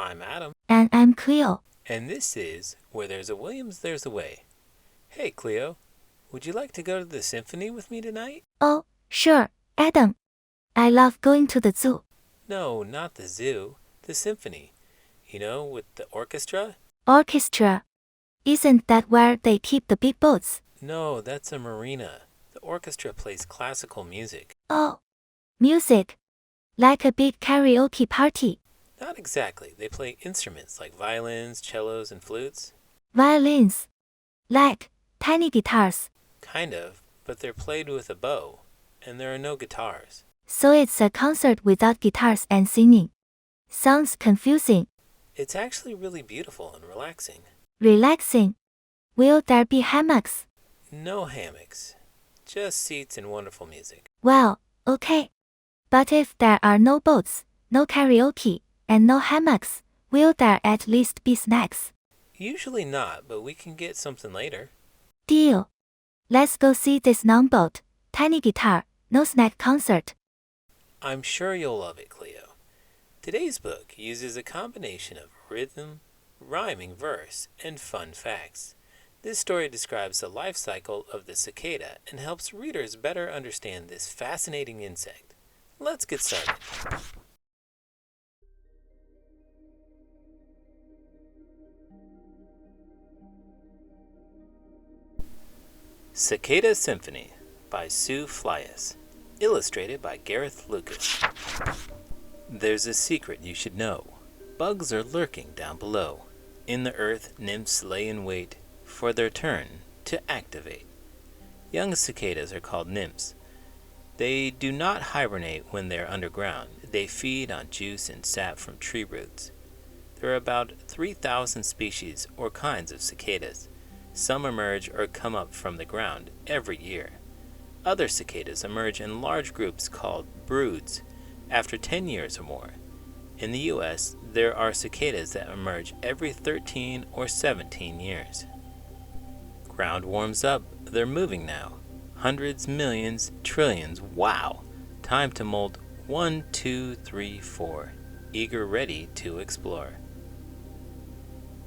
I'm Adam. And I'm Cleo. And this is Where There's a Williams, There's a Way. Hey, Cleo. Would you like to go to the symphony with me tonight? Oh, sure, Adam. I love going to the zoo. No, not the zoo. The symphony. You know, with the orchestra? Orchestra. Isn't that where they keep the big boats? No, that's a marina. The orchestra plays classical music. Oh, music. Like a big karaoke party. Not exactly. They play instruments like violins, cellos, and flutes. Violins. Like tiny guitars. Kind of, but they're played with a bow, and there are no guitars. So it's a concert without guitars and singing. Sounds confusing. It's actually really beautiful and relaxing. Relaxing. Will there be hammocks? No hammocks. Just seats and wonderful music. Well, okay. But if there are no boats, no karaoke, and no hammocks, will there at least be snacks? Usually not, but we can get something later. Deal. Let's go see this non-boat, tiny guitar, no snack concert. I'm sure you'll love it, Cleo. Today's book uses a combination of rhythm, rhyming verse, and fun facts. This story describes the life cycle of the cicada and helps readers better understand this fascinating insect. Let's get started. Cicada Symphony by Sue Flias, illustrated by Gareth Lucas. There's a secret you should know. Bugs are lurking down below. In the earth, nymphs lay in wait for their turn to activate. Young cicadas are called nymphs. They do not hibernate when they're underground. They feed on juice and sap from tree roots. There are about 3,000 species or kinds of cicadas. Some emerge or come up from the ground every year. Other cicadas emerge in large groups called broods after 10 years or more. In the U.S., there are cicadas that emerge every 13 or 17 years. Ground warms up. They're moving now. Hundreds, millions, trillions. Wow! Time to mold 1, 2, 3, 4. Eager, ready to explore.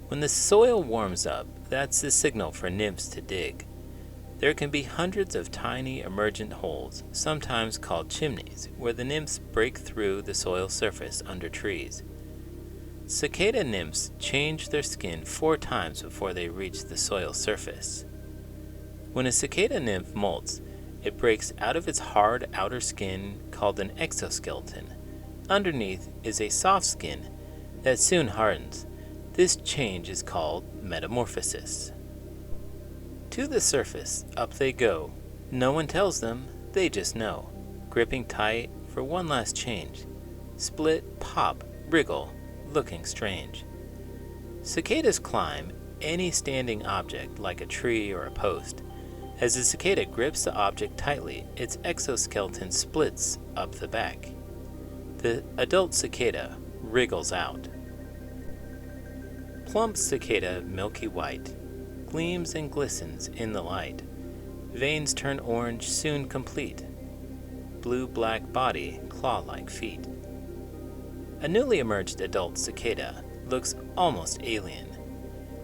When the soil warms up, that's the signal for nymphs to dig. There can be hundreds of tiny emergent holes, sometimes called chimneys, where the nymphs break through the soil surface under trees. Cicada nymphs change their skin 4 times before they reach the soil surface. When a cicada nymph molts, it breaks out of its hard outer skin called an exoskeleton. Underneath is a soft skin that soon hardens. This change is called metamorphosis. To the surface, up they go. No one tells them, they just know. Gripping tight for one last change. Split, pop, wriggle, looking strange. Cicadas climb any standing object like a tree or a post. As the cicada grips the object tightly, its exoskeleton splits up the back. The adult cicada wriggles out. Plump cicada, milky white, gleams and glistens in the light. Veins turn orange, soon complete. Blue-black body, claw-like feet. A newly emerged adult cicada looks almost alien.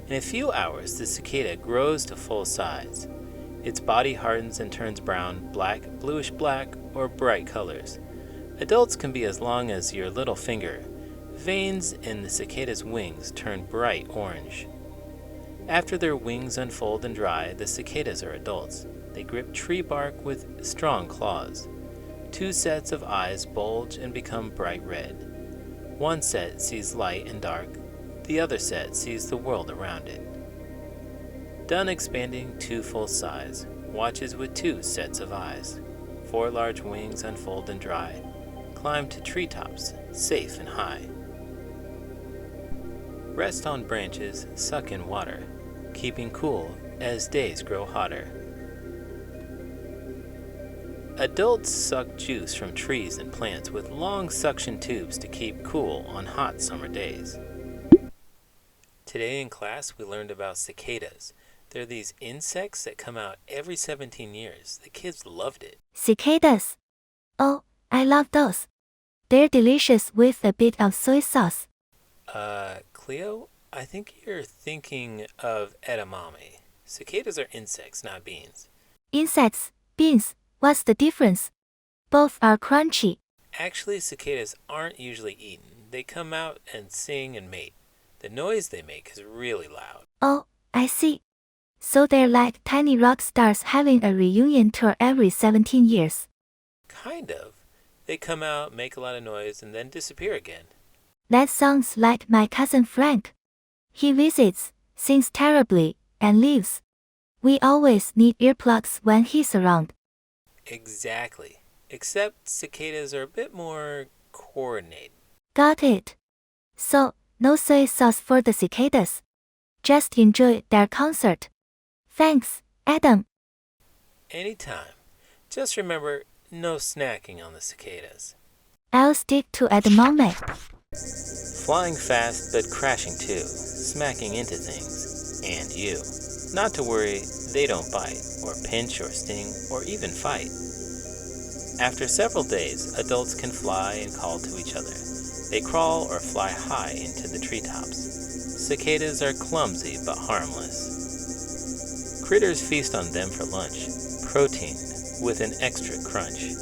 In a few hours, the cicada grows to full size. Its body hardens and turns brown, black, bluish-black, or bright colors. Adults can be as long as your little finger. Veins in the cicada's wings turn bright orange. After their wings unfold and dry, the cicadas are adults. They grip tree bark with strong claws. 2 sets of eyes bulge and become bright red. One set sees light and dark. The other set sees the world around it. Done expanding to full size, watches with 2 sets of eyes. 4 large wings unfold and dry. Climb to treetops, safe and high. Rest on branches, suck in water, keeping cool as days grow hotter. Adults suck juice from trees and plants with long suction tubes to keep cool on hot summer days. Today in class we learned about cicadas. They're these insects that come out every 17 years. The kids loved it. Cicadas. Oh, I love those. They're delicious with a bit of soy sauce. Cleo, I think you're thinking of edamame. Cicadas are insects, not beans. Insects, beans, what's the difference? Both are crunchy. Actually, cicadas aren't usually eaten. They come out and sing and mate. The noise they make is really loud. Oh, I see. So they're like tiny rock stars having a reunion tour every 17 years. Kind of. They come out, make a lot of noise, and then disappear again. That sounds like my cousin Frank. He visits, sings terribly, and leaves. We always need earplugs when he's around. Exactly. Except cicadas are a bit more coordinated. Got it. So, no soy sauce for the cicadas. Just enjoy their concert. Thanks, Adam. Anytime. Just remember, no snacking on the cicadas. I'll stick to edamame. Flying fast but crashing too, smacking into things, and you. Not to worry, they don't bite, or pinch or sting, or even fight. After several days, adults can fly and call to each other. They crawl or fly high into the treetops. Cicadas are clumsy but harmless. Critters feast on them for lunch, protein with an extra crunch.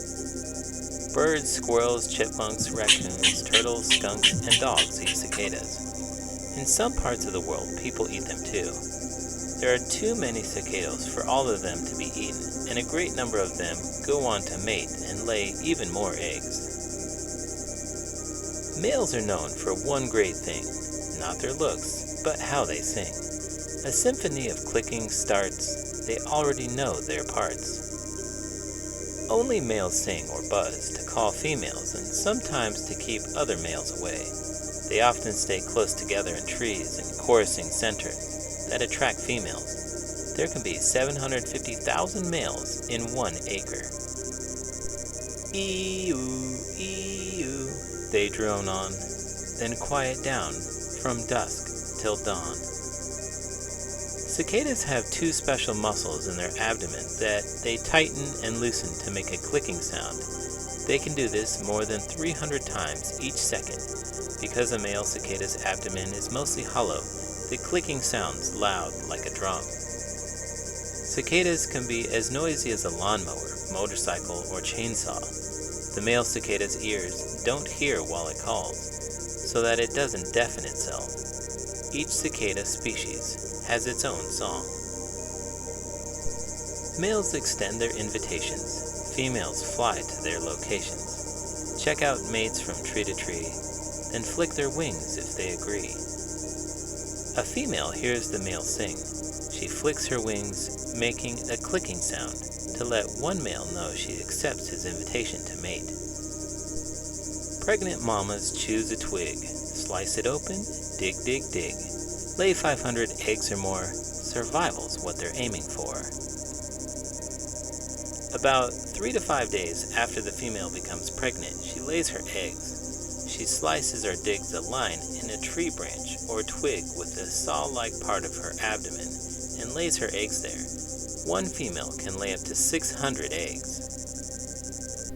Birds, squirrels, chipmunks, raccoons, turtles, skunks, and dogs eat cicadas. In some parts of the world, people eat them too. There are too many cicadas for all of them to be eaten, and a great number of them go on to mate and lay even more eggs. Males are known for one great thing, not their looks, but how they sing. A symphony of clicking starts, they already know their parts. Only males sing or buzz to call females and sometimes to keep other males away. They often stay close together in trees in chorusing centers that attract females. There can be 750,000 males in 1 acre. Ee-oo, ee-oo, they drone on, then quiet down from dusk till dawn. Cicadas have 2 special muscles in their abdomen that they tighten and loosen to make a clicking sound. They can do this more than 300 times each second. Because a male cicada's abdomen is mostly hollow, the clicking sounds loud like a drum. Cicadas can be as noisy as a lawnmower, motorcycle, or chainsaw. The male cicada's ears don't hear while it calls, so that it doesn't deafen itself. Each cicada species has its own song. Males extend their invitations. Females fly to their locations. Check out mates from tree to tree, then flick their wings if they agree. A female hears the male sing. She flicks her wings, making a clicking sound to let one male know she accepts his invitation to mate. Pregnant mamas choose a twig, slice it open, dig, dig, dig. Lay 500 eggs or more, survival's what they're aiming for. About 3 to 5 days after the female becomes pregnant, she lays her eggs. She slices or digs a line in a tree branch or twig with the saw-like part of her abdomen and lays her eggs there. One female can lay up to 600 eggs.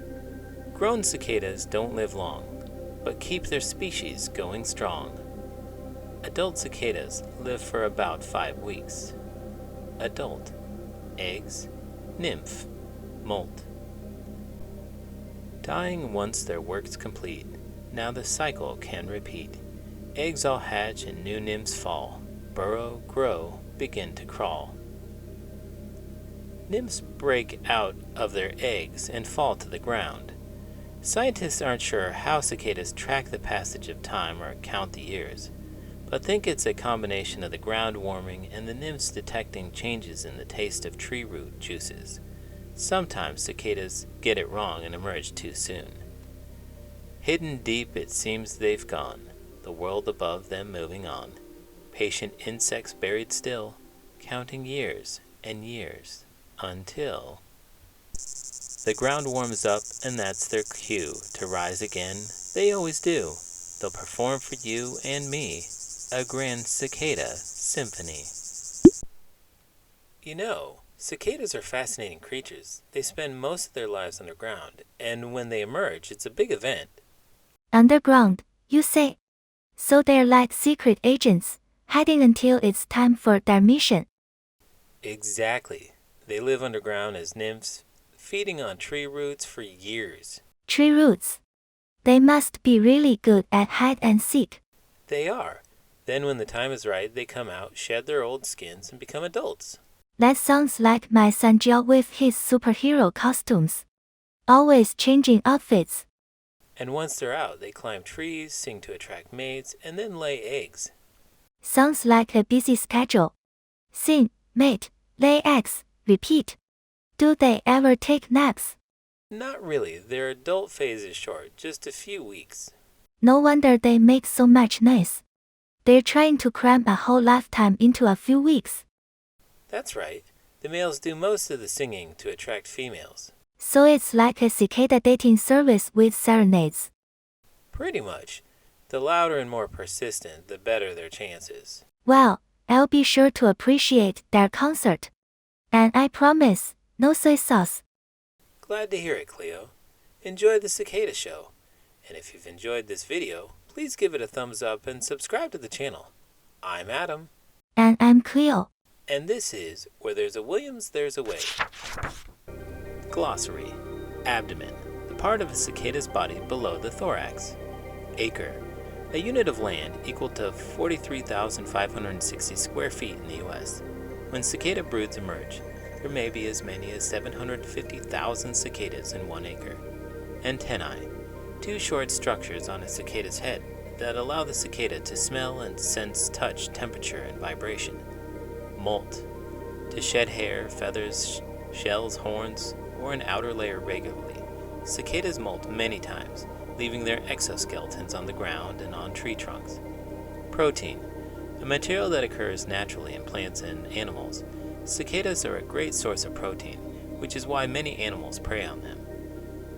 Grown cicadas don't live long, but keep their species going strong. Adult cicadas live for about 5 weeks. Adult, eggs, nymph, molt. Dying once their work's complete, now the cycle can repeat. Eggs all hatch and new nymphs fall, burrow, grow, begin to crawl. Nymphs break out of their eggs and fall to the ground. Scientists aren't sure how cicadas track the passage of time or count the years, but think it's a combination of the ground warming and the nymphs detecting changes in the taste of tree root juices. Sometimes cicadas get it wrong and emerge too soon. Hidden deep it seems they've gone, the world above them moving on. Patient insects buried still, counting years and years until the ground warms up and that's their cue to rise again. They always do. They'll perform for you and me a grand cicada symphony. You know, cicadas are fascinating creatures. They spend most of their lives underground, and when they emerge, it's a big event. Underground, you say? So they're like secret agents, hiding until it's time for their mission. Exactly. They live underground as nymphs, feeding on tree roots for years. Tree roots. They must be really good at hide and seek. They are. Then when the time is right, they come out, shed their old skins, and become adults. That sounds like my son Jill with his superhero costumes. Always changing outfits. And once they're out, they climb trees, sing to attract mates, and then lay eggs. Sounds like a busy schedule. Sing, mate, lay eggs, repeat. Do they ever take naps? Not really. Their adult phase is short, just a few weeks. No wonder they make so much noise. They're trying to cram a whole lifetime into a few weeks. That's right. The males do most of the singing to attract females. So it's like a cicada dating service with serenades. Pretty much. The louder and more persistent, the better their chances. Well, I'll be sure to appreciate their concert. And I promise, no soy sauce. Glad to hear it, Cleo. Enjoy the Cicada Show. And if you've enjoyed this video, please give it a thumbs up and subscribe to the channel. I'm Adam. And I'm Cleo. And this is Where There's a Williams, There's a Way. Glossary. Abdomen. The part of a cicada's body below the thorax. Acre. A unit of land equal to 43,560 square feet in the U.S. When cicada broods emerge, there may be as many as 750,000 cicadas in 1 acre. Antennae. 2 short structures on a cicada's head that allow the cicada to smell and sense touch, temperature, and vibration. Molt. To shed hair, feathers, shells, horns, or an outer layer regularly. Cicadas molt many times, leaving their exoskeletons on the ground and on tree trunks. Protein. A material that occurs naturally in plants and animals. Cicadas are a great source of protein, which is why many animals prey on them.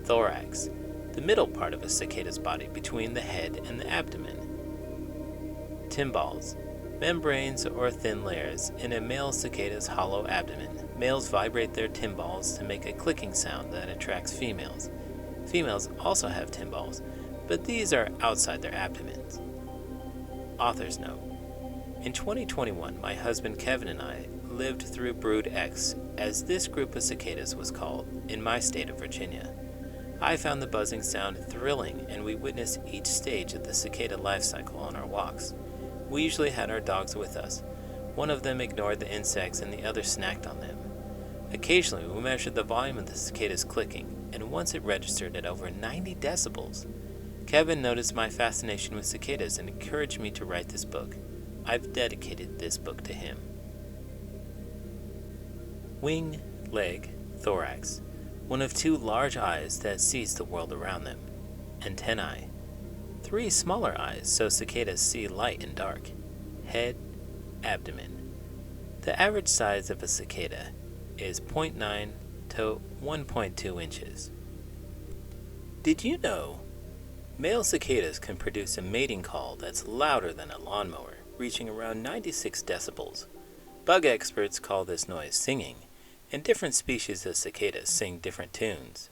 Thorax. The middle part of a cicada's body between the head and the abdomen. Tymbals. Membranes or thin layers in a male cicada's hollow abdomen. Males vibrate their tymbals to make a clicking sound that attracts females. Females also have tymbals, but these are outside their abdomens. Author's note. In 2021, my husband Kevin and I lived through Brood X, as this group of cicadas was called, in my state of Virginia. I found the buzzing sound thrilling, and we witnessed each stage of the cicada life cycle on our walks. We usually had our dogs with us. One of them ignored the insects and the other snacked on them. Occasionally, we measured the volume of the cicadas clicking, and once it registered at over 90 decibels. Kevin noticed my fascination with cicadas and encouraged me to write this book. I've dedicated this book to him. Wing, leg, thorax. One of 2 large eyes that sees the world around them. Antennae. 3 smaller eyes so cicadas see light and dark. Head, abdomen. The average size of a cicada is 0.9 to 1.2 inches. Did you know? Male cicadas can produce a mating call that's louder than a lawnmower, reaching around 96 decibels. Bug experts call this noise singing, and different species of cicadas sing different tunes.